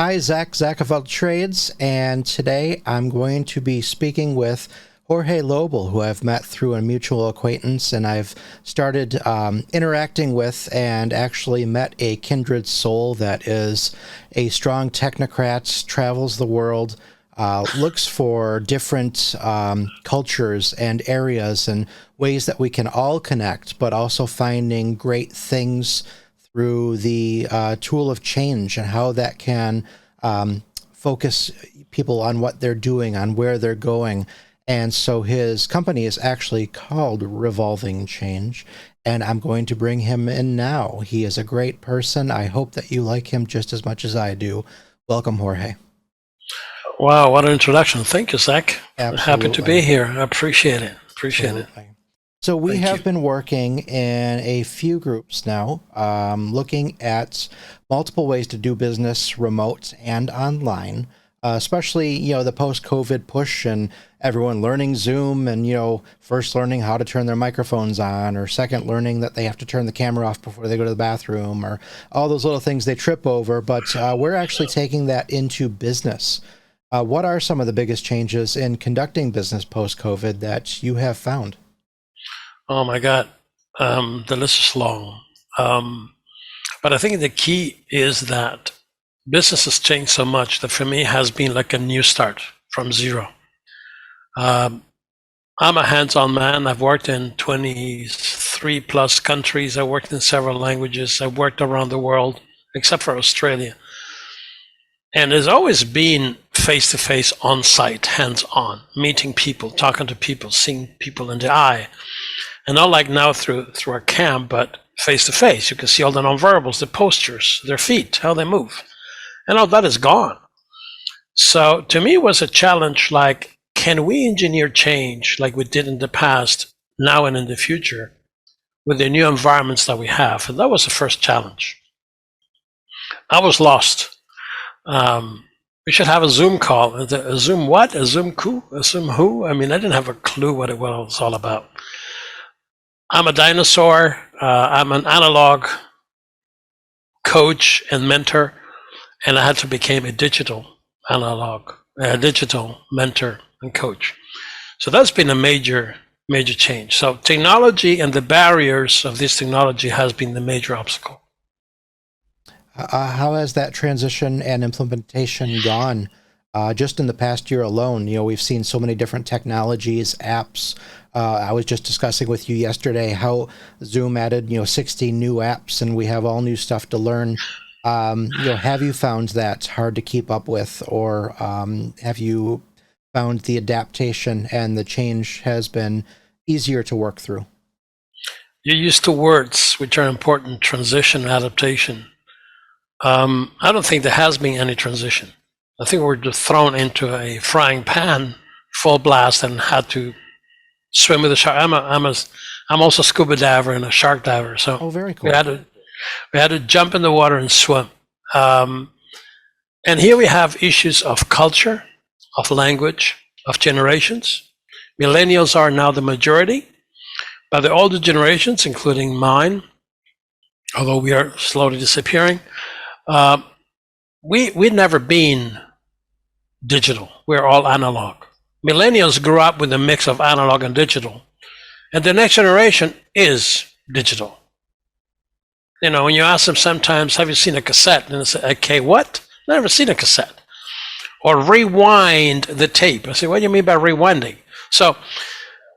Hi, Zach of All Trades, and today I'm going to be speaking with Jorge Loebl, who I've met through a mutual acquaintance, and I've started interacting with and actually met a kindred soul that is a strong technocrat, travels the world, looks for different cultures and areas and ways that we can all connect, but also finding great things through the tool of change and how that can focus people on what they're doing, on where they're going. And so his company is actually called Revolving Change, and I'm going to bring him in now. He is a great person. I hope that you like him just as much as I do. Welcome, Jorge. Wow, what an introduction. Thank you, Zach. Absolutely. Happy to be here. I appreciate it. Absolutely. So we have been working in a few groups now, looking at multiple ways to do business remote and online, especially, the post-COVID push and everyone learning Zoom and, first learning how to turn their microphones on, or second learning that they have to turn the camera off before they go to the bathroom, or all those little things they trip over. But we're actually taking that into business. What are some of the biggest changes in conducting business post-COVID that you have found? Oh my God, the list is long. But I think the key is that business has changed so much that for me it has been like a new start from zero. I'm a hands-on man. I've worked in 23 plus countries. I worked in several languages. I've worked around the world, except for Australia. And there's always been face-to-face, on-site, hands-on, meeting people, talking to people, seeing people in the eye. And not like now through a cam, but face-to-face. You can see all the nonverbals, the postures, their feet, how they move. And all that is gone. So to me, it was a challenge like, can we engineer change like we did in the past, now and in the future, with the new environments that we have? And that was the first challenge. I was lost. We should have a Zoom call. A Zoom what? A Zoom A Zoom who? I mean, I didn't have a clue what it was all about. I'm a dinosaur. I'm an analog coach and mentor, and I had to become a digital mentor and coach. So that's been a major change. So technology and the barriers of this technology has been the major obstacle. How has that transition and implementation gone? Just in the past year alone, we've seen so many different technologies, apps. I was just discussing with you yesterday how Zoom added, 60 new apps, and we have all new stuff to learn. Have you found that hard to keep up with, or have you found the adaptation and the change has been easier to work through? You used two words which are important: transition and adaptation. I don't think there has been any transition. I think we're just thrown into a frying pan, full blast, and had to swim with the shark. I'm also a scuba diver and a shark diver, so very cool. we had to jump in the water and swim. And here we have issues of culture, of language, of generations. Millennials are now the majority, but the older generations, including mine, although we are slowly disappearing, we've never been digital. We're all analog. Millennials grew up with a mix of analog and digital, and the next generation is digital. When you ask them sometimes, have you seen a cassette? And they say, okay, what? Never seen a cassette. Or rewind the tape. I say, what do you mean by rewinding? So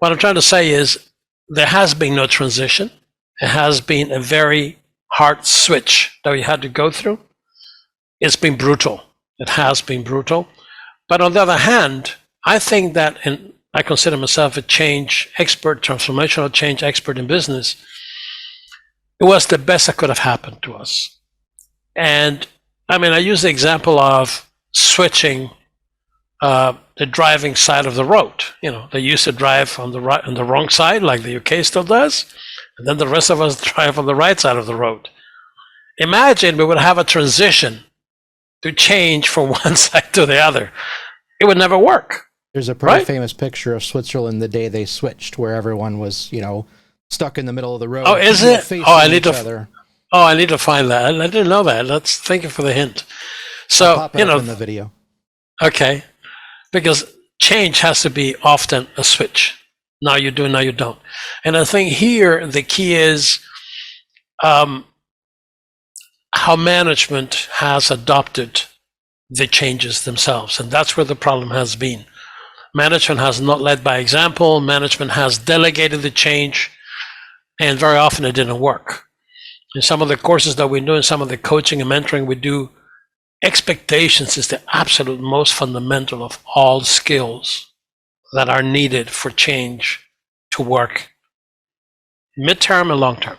what I'm trying to say is there has been no transition. It has been a very hard switch that we had to go through. It's been brutal. It has been brutal. But on the other hand, I think that, and I consider myself a change expert, transformational change expert in business, it was the best that could have happened to us. And I use the example of switching the driving side of the road. They used to drive on the wrong side, like the UK still does, and then the rest of us drive on the right side of the road. Imagine we would have a transition to change from one side to the other. It would never work. There's a pretty famous picture of Switzerland the day they switched, where everyone was, stuck in the middle of the road. Oh, is it? I need to find that. I didn't know that. Thank you for the hint. So, pop it up in the video. Okay, because change has to be often a switch. Now you do, now you don't. And I think here the key is how management has adopted the changes themselves. And that's where the problem has been. Management has not led by example. Management has delegated the change, and very often it didn't work. In some of the courses that we do, in some of the coaching and mentoring we do, expectations is the absolute most fundamental of all skills that are needed for change to work, midterm and long term.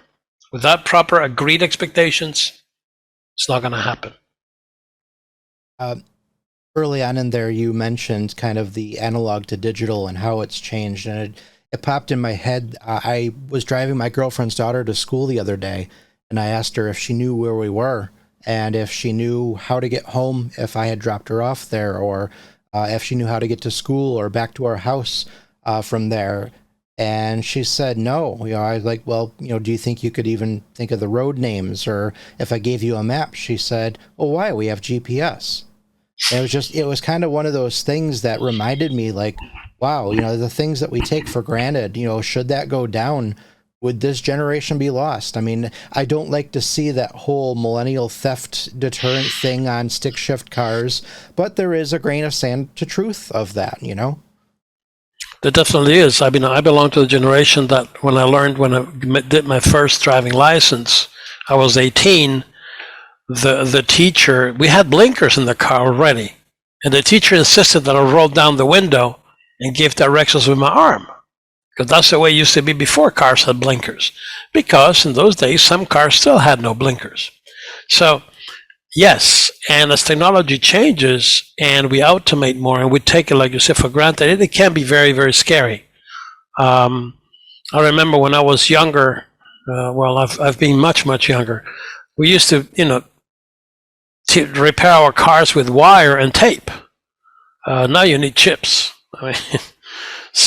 Without proper agreed expectations, it's not going to happen. Early on in there, you mentioned kind of the analog to digital and how it's changed, and it popped in my head. I was driving my girlfriend's daughter to school the other day, and I asked her if she knew where we were and if she knew how to get home if I had dropped her off there, or if she knew how to get to school or back to our house from there. And she said no. I was like, well, do you think you could even think of the road names? Or if I gave you a map? She said, well, why? We have GPS. And it was kind of one of those things that reminded me, like, wow, the things that we take for granted, should that go down, would this generation be lost? I mean, I don't like to see that whole millennial theft deterrent thing on stick shift cars, but there is a grain of sand to truth of that, There definitely is. I mean, I belong to the generation that when I did my first driving license, I was 18. The teacher, we had blinkers in the car already, and the teacher insisted that I roll down the window and give directions with my arm, because that's the way it used to be before cars had blinkers, because in those days some cars still had no blinkers. So yes, and as technology changes and we automate more and we take it, like you said, for granted, it can be very, very scary. I remember when I was younger, I've been much, much younger, we used to, to repair our cars with wire and tape. Now you need chips.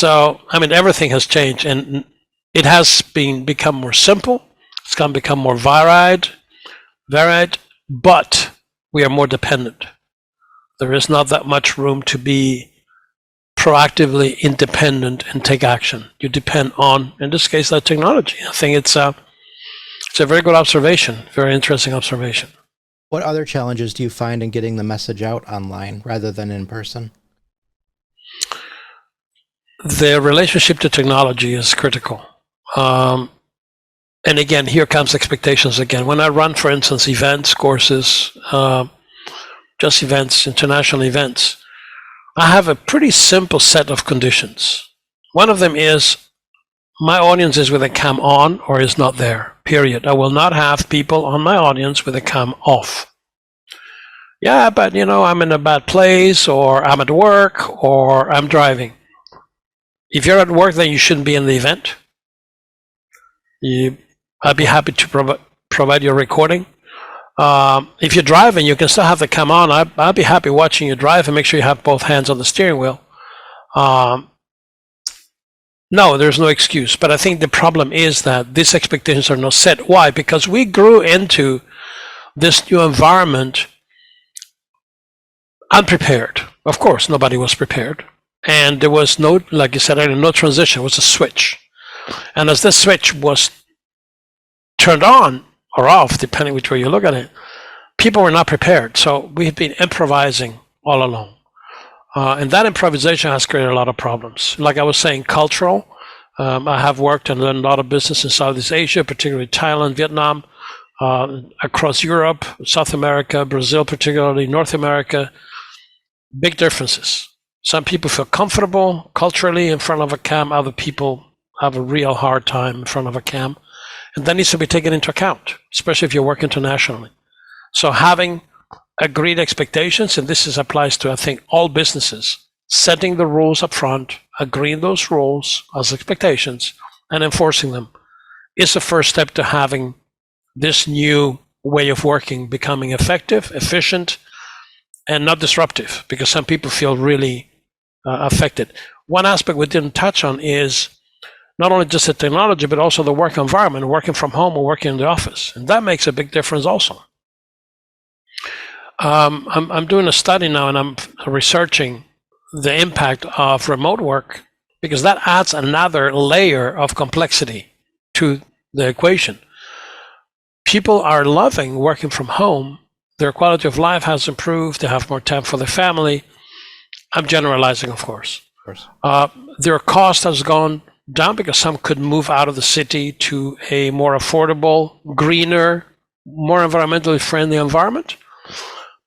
Everything has changed, and it has become more simple. It's going to become more varied, but we are more dependent. There is not that much room to be proactively independent and take action. You depend on, in this case, that technology. I think it's a very good observation, very interesting observation. What other challenges do you find in getting the message out online rather than in person? The relationship to technology is critical. And again, here comes expectations again. When I run, for instance, events, courses, just events, international events, I have a pretty simple set of conditions. One of them is my audience is with a cam on or is not there, period. I will not have people on my audience with a cam off. Yeah, but I'm in a bad place, or I'm at work, or I'm driving. If you're at work, then you shouldn't be in the event. I'd be happy to provide your recording. If you're driving, you can still have the cam on. I'd be happy watching you drive, and make sure you have both hands on the steering wheel. No, there's no excuse. But I think the problem is that these expectations are not set. Why? Because we grew into this new environment unprepared. Of course, nobody was prepared. And there was no, like you said earlier, no transition. It was a switch. And as this switch was turned on or off, depending which way you look at it, people were not prepared. So we've been improvising all along. And that improvisation has created a lot of problems. Like I was saying, cultural. I have worked and learned a lot of business in Southeast Asia, particularly Thailand, Vietnam, across Europe, South America, Brazil, particularly North America. Big differences. Some people feel comfortable culturally in front of a cam. Other people have a real hard time in front of a cam. And that needs to be taken into account, especially if you work internationally. So having agreed expectations, and this applies to, I think, all businesses, setting the rules up front, agreeing those rules as expectations, and enforcing them is the first step to having this new way of working becoming effective, efficient, and not disruptive, because some people feel really affected. One aspect we didn't touch on is not only just the technology, but also the work environment, working from home or working in the office. And that makes a big difference also. I'm doing a study now, and I'm researching the impact of remote work, because that adds another layer of complexity to the equation. People are loving working from home. Their quality of life has improved. They have more time for their family. I'm generalizing, of course. Their cost has gone down because some could move out of the city to a more affordable, greener, more environmentally friendly environment,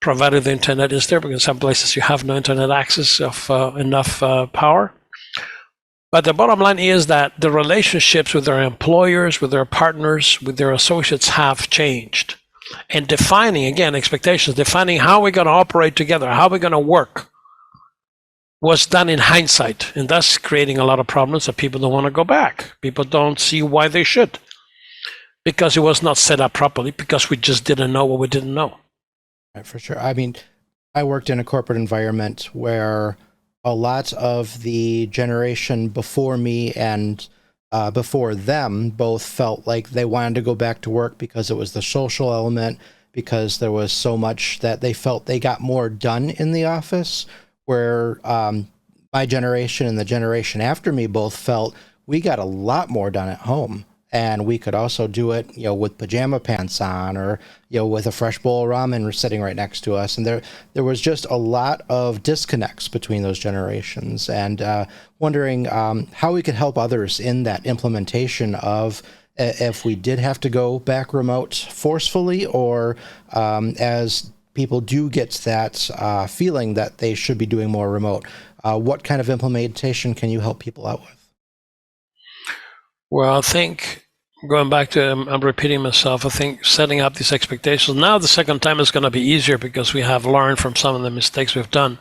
provided the internet is there, because in some places you have no internet access of enough power. But the bottom line is that the relationships with their employers, with their partners, with their associates have changed. And defining, again, expectations, defining how we're going to operate together, how we're going to work, was done in hindsight. And that's creating a lot of problems that people don't want to go back. People don't see why they should, because it was not set up properly, because we just didn't know what we didn't know. Right, for sure. I mean, I worked in a corporate environment where a lot of the generation before me and before them both felt like they wanted to go back to work because it was the social element, because there was so much that they felt they got more done in the office, where my generation and the generation after me both felt we got a lot more done at home. And we could also do it, with pajama pants on, or, with a fresh bowl of ramen sitting right next to us. And there was just a lot of disconnects between those generations, and wondering how we could help others in that implementation of if we did have to go back remote forcefully, or as people do get that feeling that they should be doing more remote. What kind of implementation can you help people out with? Well, I think, going back to, I'm repeating myself, I think setting up these expectations, now the second time is going to be easier because we have learned from some of the mistakes we've done.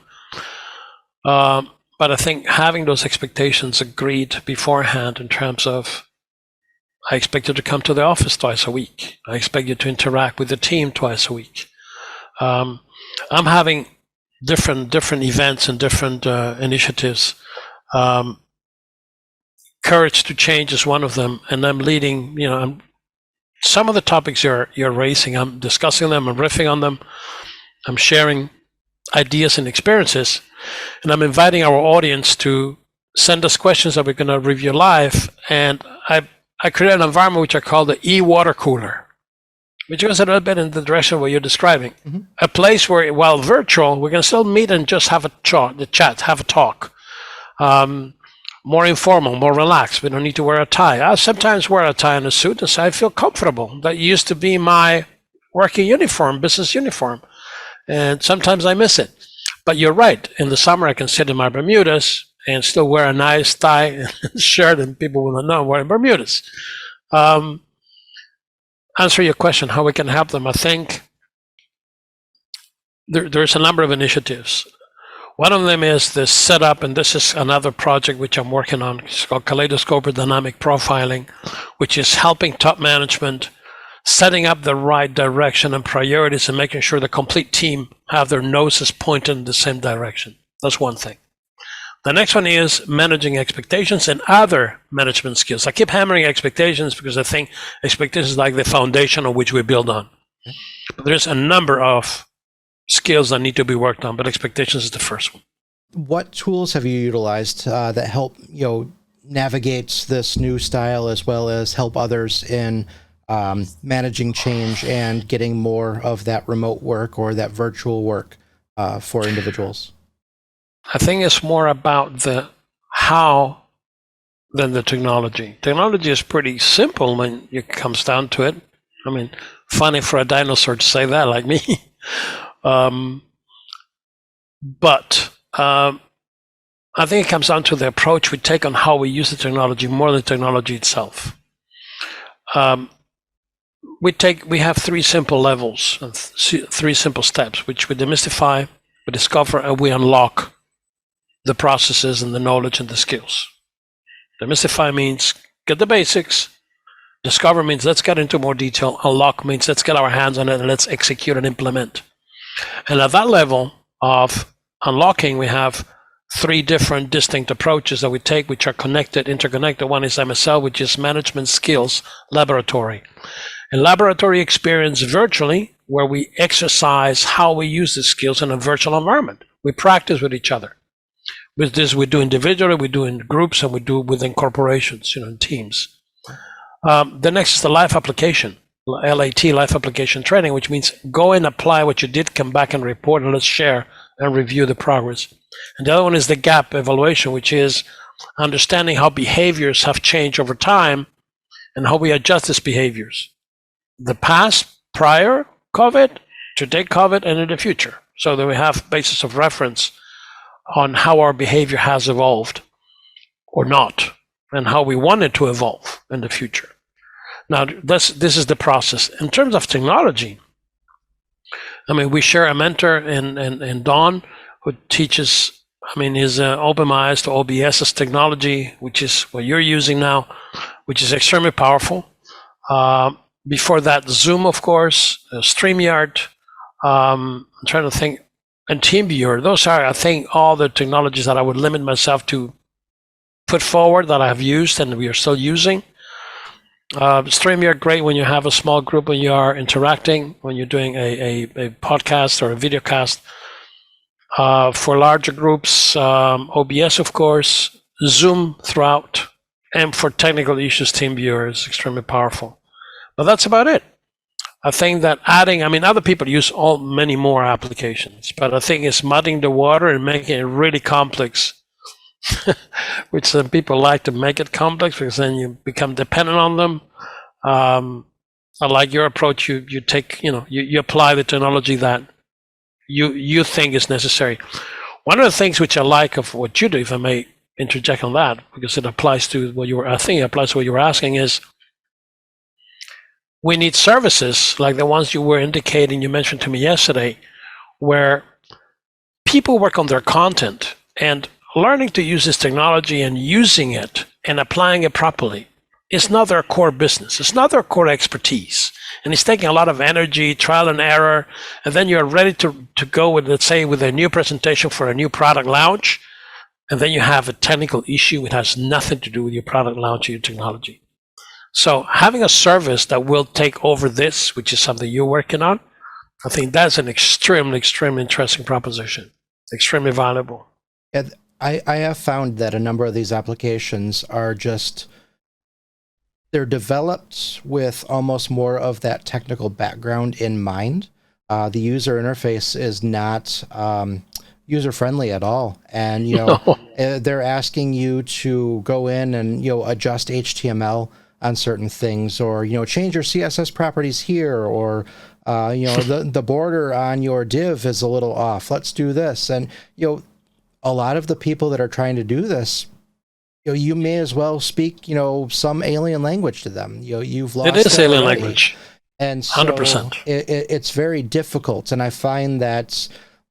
But I think having those expectations agreed beforehand, in terms of, I expect you to come to the office twice a week. I expect you to interact with the team twice a week. I'm having different events and different initiatives. Courage to Change is one of them, and I'm leading. Some of the topics you're raising, I'm discussing them, I'm riffing on them, I'm sharing ideas and experiences, and I'm inviting our audience to send us questions that we're going to review live. And I create an environment which I call the e-water cooler, which goes a little bit in the direction of what you're describing. Mm-hmm. A place where, while virtual, we can still meet and just have a chat, have a talk. More informal, more relaxed. We don't need to wear a tie. I sometimes wear a tie and a suit and say I feel comfortable. That used to be my working uniform, business uniform. And sometimes I miss it. But you're right. In the summer, I can sit in my Bermudas and still wear a nice tie and shirt, and people will know I'm wearing Bermudas. Answer your question, how we can help them. I think there's a number of initiatives. One of them is this setup, and this is another project which I'm working on. It's called Kaleidoscope or Dynamic Profiling, which is helping top management setting up the right direction and priorities, and making sure the complete team have their noses pointed in the same direction. That's one thing. The next one is managing expectations and other management skills. I keep hammering expectations because I think expectations are like the foundation on which we build on. But there's a number of skills that need to be worked on, but expectations is the first one. What tools have you utilized that help navigate this new style, as well as help others in managing change and getting more of that remote work or that virtual work for individuals? I think it's more about the how than the technology. Technology is pretty simple when it comes down to it. I mean, funny for a dinosaur to say that, like me. But I think it comes down to the approach we take on how we use the technology more than technology itself. We have three simple levels, three simple steps, which we demystify, we discover, and we unlock the processes and the knowledge and the skills. Demystify means get the basics. Discover means let's get into more detail. Unlock means let's get our hands on it and let's execute and implement. And at that level of unlocking, we have three different distinct approaches that we take, which are interconnected. One is MSL, which is Management Skills Laboratory. a laboratory experience virtually where we exercise how we use the skills in a virtual environment. We practice with each other. With this, we do individually, we do in groups, and we do within corporations, in teams. The next is the life application, LAT, life application training, which means go and apply what you did, come back and report, and let's share and review the progress. And the other one is the gap evaluation, which is understanding how behaviors have changed over time and how we adjust these behaviors. The past, prior COVID, today COVID, and in the future. So that we have basis of reference on how our behavior has evolved or not, and how we want it to evolve in the future. Now, this is the process. In terms of technology, I mean, we share a mentor in Don who teaches, is OpenMIS to OBS's technology, which is what you're using now, which is extremely powerful. Before that, Zoom, of course, StreamYard, I'm trying to think, and TeamViewer. Those are, I think, all the technologies that I would limit myself to put forward that I have used and we are still using. StreamYard, great when you have a small group, when you are interacting, when you're doing a podcast or a video cast. For larger groups, OBS, of course, Zoom throughout, and for technical issues, TeamViewer is extremely powerful. But that's about it. I think that adding, other people use many more applications, but I think it's muddying the water and making it really complex, which some people like to make it complex because then you become dependent on them. I like your approach. You take, you apply the technology that you think is necessary. One of the things which I like of what you do, if I may interject on that, because it applies to what you were asking, is we need services like the ones you were indicating, you mentioned to me yesterday, where people work on their content and learning to use this technology and using it and applying it properly is not their core business. It's not their core expertise. And it's taking a lot of energy, trial and error, and then you're ready to go with, let's say, with a new presentation for a new product launch, and then you have a technical issue which has nothing to do with your product launch or your technology. So having a service that will take over this, which is something you're working on, I think that's an extremely, extremely interesting proposition, extremely valuable. And I have found that a number of these applications are they're developed with almost more of that technical background in mind. The user interface is not user-friendly at all. And, they're asking you to go in and, adjust HTML on certain things, or change your CSS properties here, or the border on your div is a little off. Let's do this. And a lot of the people that are trying to do this, you may as well speak some alien language to them. You've lost it is alien language, and so 100%. It's very difficult. And I find that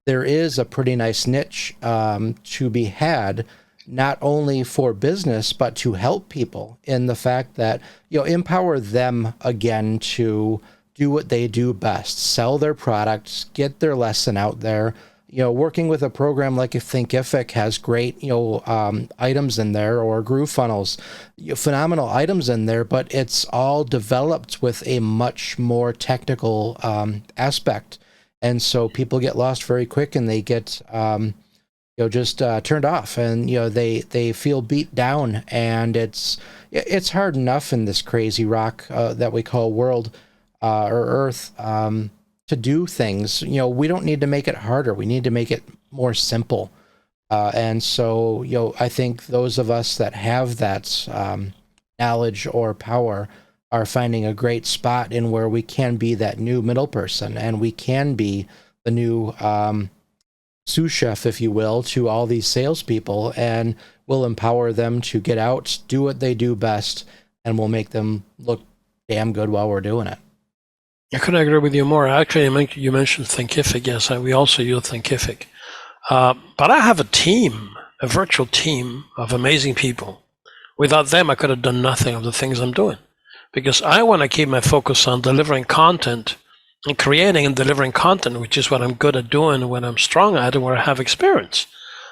there is a pretty nice niche to be had, not only for business, but to help people in the fact that, empower them again to do what they do best, sell their products, get their lesson out there. Working with a program like Thinkific has great, items in there, or GrooveFunnels, phenomenal items in there, but it's all developed with a much more technical aspect. And so people get lost very quick, and they get, just turned off, and they feel beat down, and it's hard enough in this crazy rock that we call world or Earth to do things. We don't need to make it harder. We need to make it more simple. And so I think those of us that have that knowledge or power are finding a great spot in where we can be that new middle person, and we can be the new sous chef, if you will, to all these salespeople, and we'll empower them to get out, do what they do best, and we'll make them look damn good while we're doing it. I couldn't agree with you more. Actually, you mentioned Thinkific. Yes, we also use Thinkific. But I have a virtual team of amazing people. Without them, I could have done nothing of the things I'm doing, because I want to keep my focus on delivering content and creating and delivering content, which is what I'm good at doing, what I'm strong at, and where I have experience.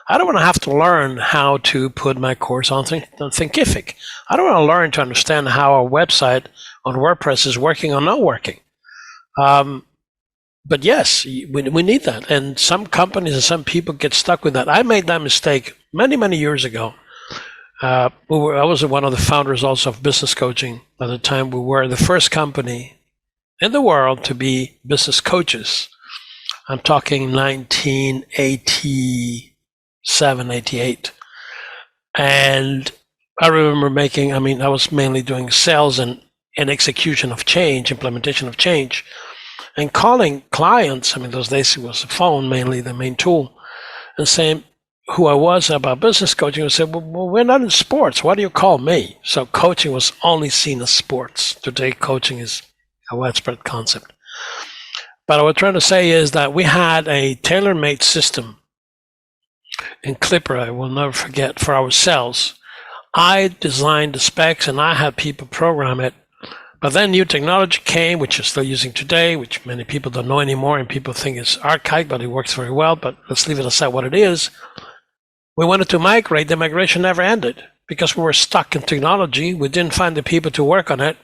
I don't want to have to learn how to put my course on Thinkific. I don't want to learn to understand how a website on WordPress is working or not working. But yes, we need that. And some companies and some people get stuck with that. I made that mistake many, many years ago. I was one of the founders also of business coaching. At the time, we were the first company in the world to be business coaches. I'm talking 1987, 88. And I remember I was mainly doing sales and execution of change, implementation of change, and calling clients. Those days it was the phone mainly the main tool, and saying who I was about business coaching. I said, well, we're not in sports. Why do you call me? So coaching was only seen as sports. Today, coaching is a widespread concept. But what I'm trying to say is that we had a tailor-made system in Clipper, I will never forget, for our sales. I designed the specs and I had people program it. But then new technology came, which you're still using today, which many people don't know anymore, and people think it's archaic, but it works very well. But let's leave it aside what it is. We wanted to migrate. The migration never ended because we were stuck in technology. We didn't find the people to work on it.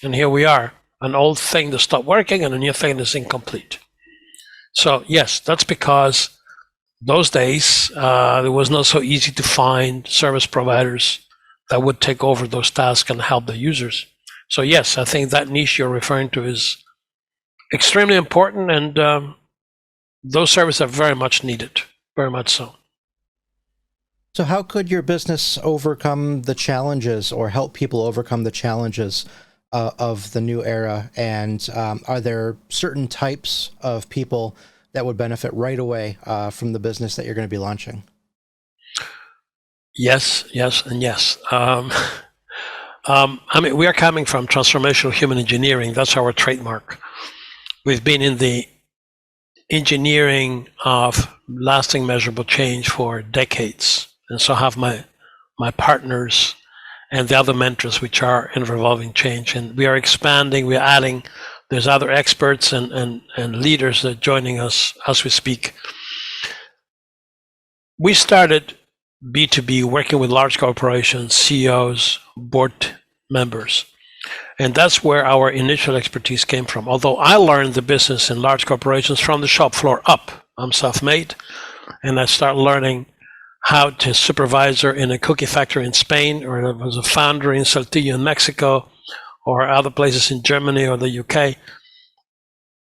And here we are, an old thing that stopped working and a new thing that's incomplete. So yes, that's because those days, it was not so easy to find service providers that would take over those tasks and help the users. So yes, I think that niche you're referring to is extremely important, and those services are very much needed, very much so. So how could your business overcome the challenges or help people overcome the challenges of the new era? And are there certain types of people that would benefit right away from the business that you're going to be launching? Yes, and yes. We are coming from transformational human engineering. That's our trademark. We've been in the engineering of lasting measurable change for decades. And so have my partners and the other mentors, which are in revolving change. And we are expanding, we're adding, there's other experts and leaders that are joining us as we speak. We started B2B, working with large corporations, CEOs, board members. And that's where our initial expertise came from. Although I learned the business in large corporations from the shop floor up. I'm self-made, and I started learning how to supervisor in a cookie factory in Spain, or I was a founder in Saltillo in Mexico, or other places in Germany or the UK.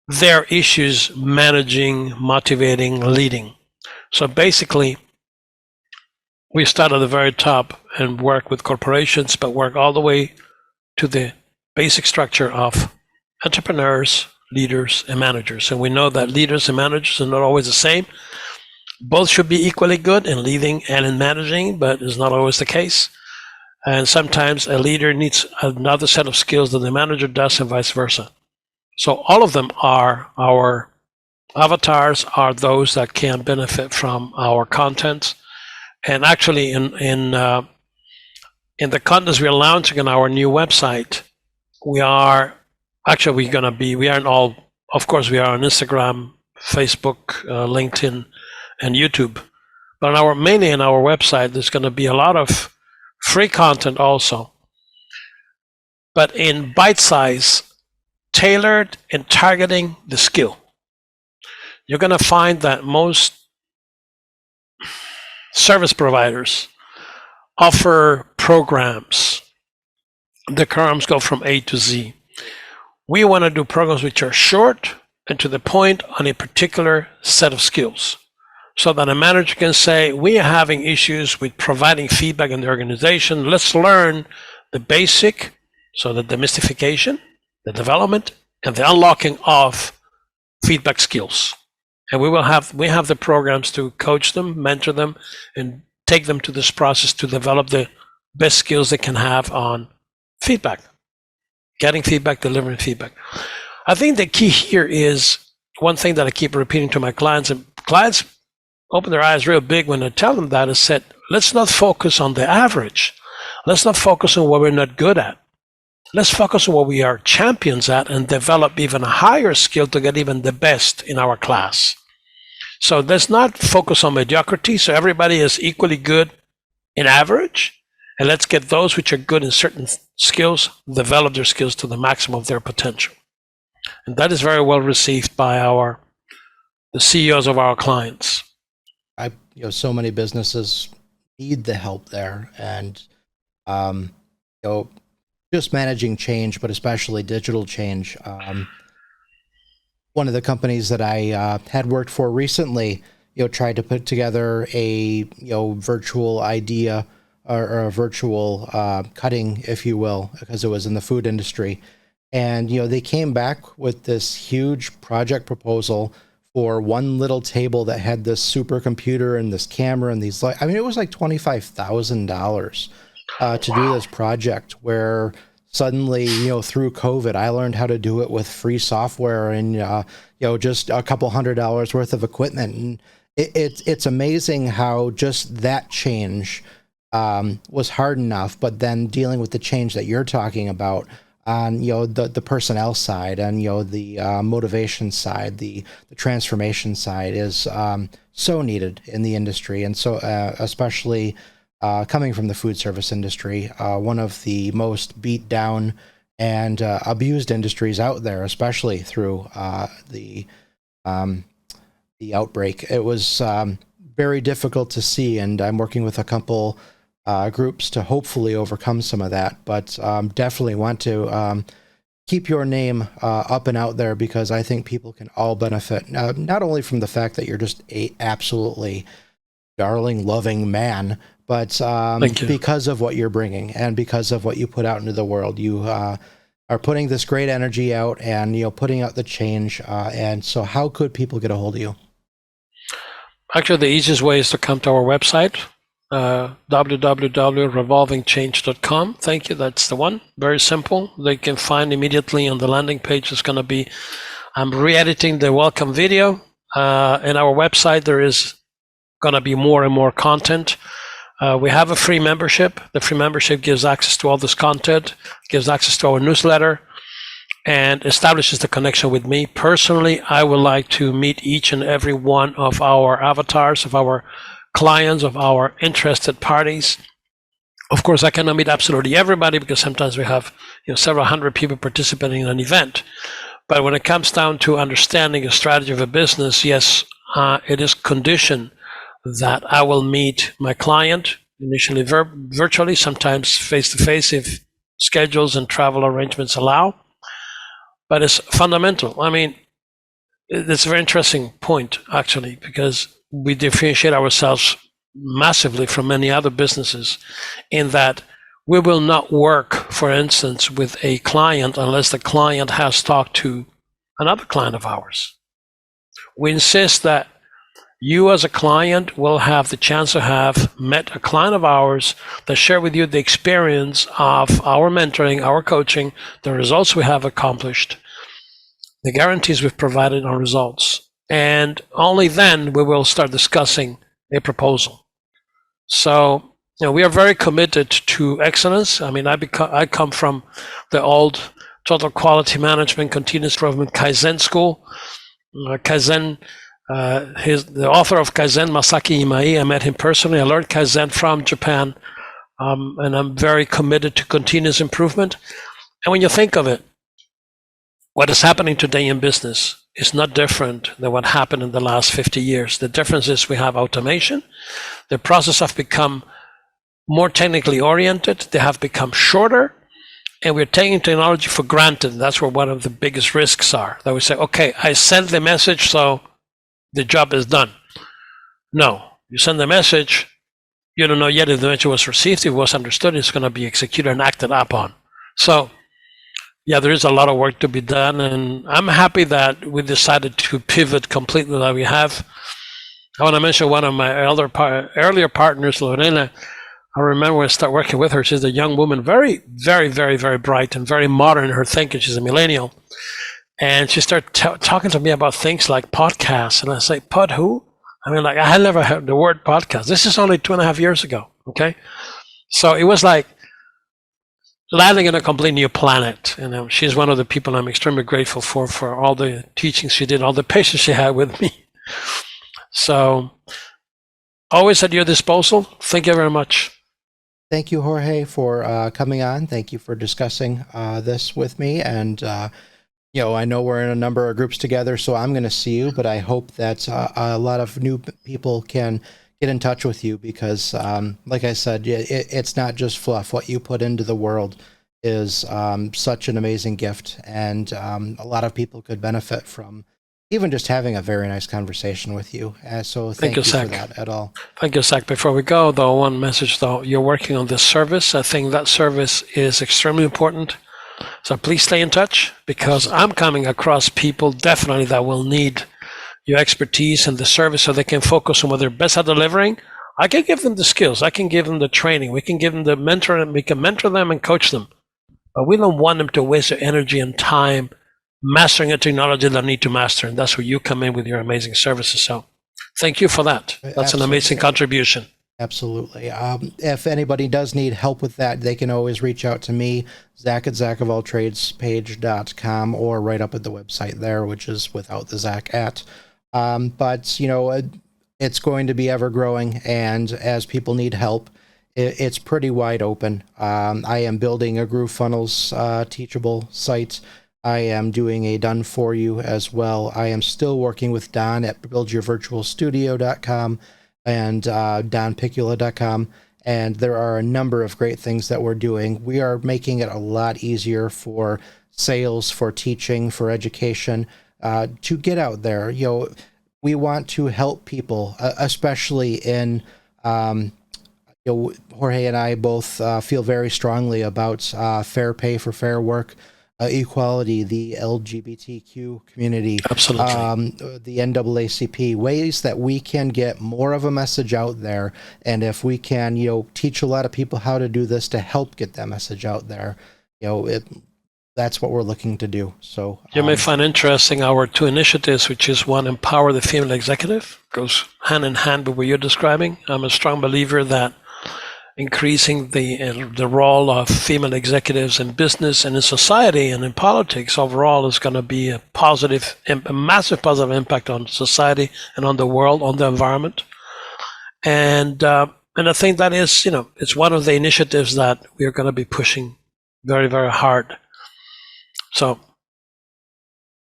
Their issues managing, motivating, leading. So basically, we start at the very top and work with corporations, but work all the way to the basic structure of entrepreneurs, leaders, and managers. And we know that leaders and managers are not always the same. Both should be equally good in leading and in managing, but it's not always the case. And sometimes a leader needs another set of skills than the manager does, and vice versa. So all of them are our avatars, are those that can benefit from our content. And actually, in the contents we are launching on our new website, we are in all, of course, we are on Instagram, Facebook, LinkedIn, and YouTube. But mainly in our website, there's going to be a lot of free content also, but in bite size, tailored and targeting the skill. You're going to find that most service providers offer programs. The programs go from A to Z. We want to do programs which are short and to the point on a particular set of skills, so that a manager can say, we are having issues with providing feedback in the organization. Let's learn the basic, so the demystification, the development, and the unlocking of feedback skills. And we have the programs to coach them, mentor them, and take them to this process to develop the best skills they can have on feedback, getting feedback, delivering feedback. I think the key here is one thing that I keep repeating to my clients, and clients open their eyes real big when I tell them that, is said, let's not focus on the average. Let's not focus on what we're not good at. Let's focus on what we are champions at and develop even a higher skill to get even the best in our class. So let's not focus on mediocrity, so everybody is equally good in average, and let's get those which are good in certain skills, develop their skills to the maximum of their potential. And that is very well received by the CEOs of our clients. So many businesses need the help there, and just managing change, but especially digital change. One of the companies that I had worked for recently, tried to put together a virtual idea or a virtual cutting, if you will, because it was in the food industry, and they came back with this huge project proposal for one little table that had this supercomputer and this camera and these lights. I mean, it was like $25,000 to do this project, where suddenly, through COVID, I learned how to do it with free software and, just a couple $100 worth of equipment. And it's amazing how just that change was hard enough, but then dealing with the change that you're talking about on, the personnel side and, the motivation side, the transformation side is so needed in the industry. And so especially coming from the food service industry, one of the most beat down and abused industries out there, especially through the outbreak. It was very difficult to see, and I'm working with a couple groups to hopefully overcome some of that, but definitely want to keep your name up and out there, because I think people can all benefit, not only from the fact that you're just a absolutely darling, loving man, but because of what you're bringing and because of what you put out into the world. You are putting this great energy out and, putting out the change. And so how could people get a hold of you? Actually, the easiest way is to come to our website, www.revolvingchange.com. Thank you. That's the one. Very simple. They can find immediately on the landing page. It's going to be, I'm re-editing the welcome video. In our website, there is going to be more and more content. We have a free membership. The free membership gives access to all this content, gives access to our newsletter, and establishes the connection with me. Personally, I would like to meet each and every one of our avatars, of our clients, of our interested parties. Of course, I cannot meet absolutely everybody, because sometimes we have several hundred people participating in an event. But when it comes down to understanding a strategy of a business, yes, it is conditioned that I will meet my client initially virtually, sometimes face-to-face if schedules and travel arrangements allow. But it's fundamental. I mean, it's a very interesting point, actually, because we differentiate ourselves massively from many other businesses in that we will not work, for instance, with a client unless the client has talked to another client of ours. We insist that you as a client will have the chance to have met a client of ours that share with you the experience of our mentoring, our coaching, the results we have accomplished, the guarantees we've provided on results. And only then we will start discussing a proposal. So, we are very committed to excellence. I mean, I come from the old total quality management, continuous improvement, Kaizen school. Kaizen, the author of Kaizen, Masaki Imai, I met him personally. I learned Kaizen from Japan, and I'm very committed to continuous improvement. And when you think of it, what is happening today in business is not different than what happened in the last 50 years. The difference is we have automation. The processes have become more technically oriented. They have become shorter, and we're taking technology for granted. That's where one of the biggest risks are. That we say, okay, I sent the message, so the job is done. No, you send the message, you don't know yet if the message was received, if it was understood, it's going to be executed and acted upon. So, yeah, there is a lot of work to be done, and I'm happy that we decided to pivot completely like we have. I want to mention one of my earlier partners, Lorena. I remember when I started working with her, she's a young woman, very, very, very, very bright and very modern in her thinking. She's a millennial. And she started talking to me about things like podcasts. And I say, pod who? I mean, like, I had never heard the word podcast. This is only 2.5 years ago, okay? So it was like landing on a complete new planet. And she's one of the people I'm extremely grateful for all the teachings she did, all the patience she had with me. So always at your disposal. Thank you very much. Thank you, Jorge, for coming on. Thank you for discussing this with me. And, I know we're in a number of groups together, so I'm going to see you, but I hope that a lot of new people can get in touch with you because, like I said, it's not just fluff. What you put into the world is such an amazing gift, and a lot of people could benefit from even just having a very nice conversation with you. So thank you for that at all. Thank you, Zach. Before we go, though, one message, though. You're working on this service. I think that service is extremely important. So please stay in touch because I'm coming across people definitely that will need your expertise and the service so they can focus on what they're best at delivering. I can give them the skills. I can give them the training. We can give them the mentor, and we can mentor them and coach them. But we don't want them to waste their energy and time mastering a technology they need to master. And that's where you come in with your amazing services. So thank you for that. That's Absolutely. An amazing contribution. Absolutely. If anybody does need help with that, they can always reach out to me, Zach at ZachofAllTradespage.com, or right up at the website there, which is without the Zach at. But, it's going to be ever growing, and as people need help, it's pretty wide open. I am building a GrooveFunnels teachable site. I am doing a done for you as well. I am still working with Don at buildyourvirtualstudio.com and donpicula.com, and there are a number of great things that we're doing. We are making it a lot easier for sales, for teaching, for education, to get out there. We want to help people, especially in, Jorge and I both feel very strongly about fair pay for fair work, equality, the LGBTQ community, Absolutely. The NAACP, ways that we can get more of a message out there. And if we can, teach a lot of people how to do this to help get that message out there, that's what we're looking to do. So you may find interesting our two initiatives, which is one, empower the female executive, goes hand in hand with what you're describing. I'm a strong believer that increasing the role of female executives in business and in society and in politics overall is going to be a massive positive impact on society and on the world, on the environment. And I think that is, it's one of the initiatives that we are going to be pushing very, very hard. So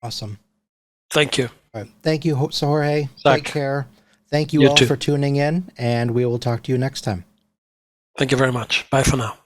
awesome. Thank you. All right. Thank you, Jorge. Take care. Thank you all for tuning in, and we will talk to you next time. Thank you very much. Bye for now.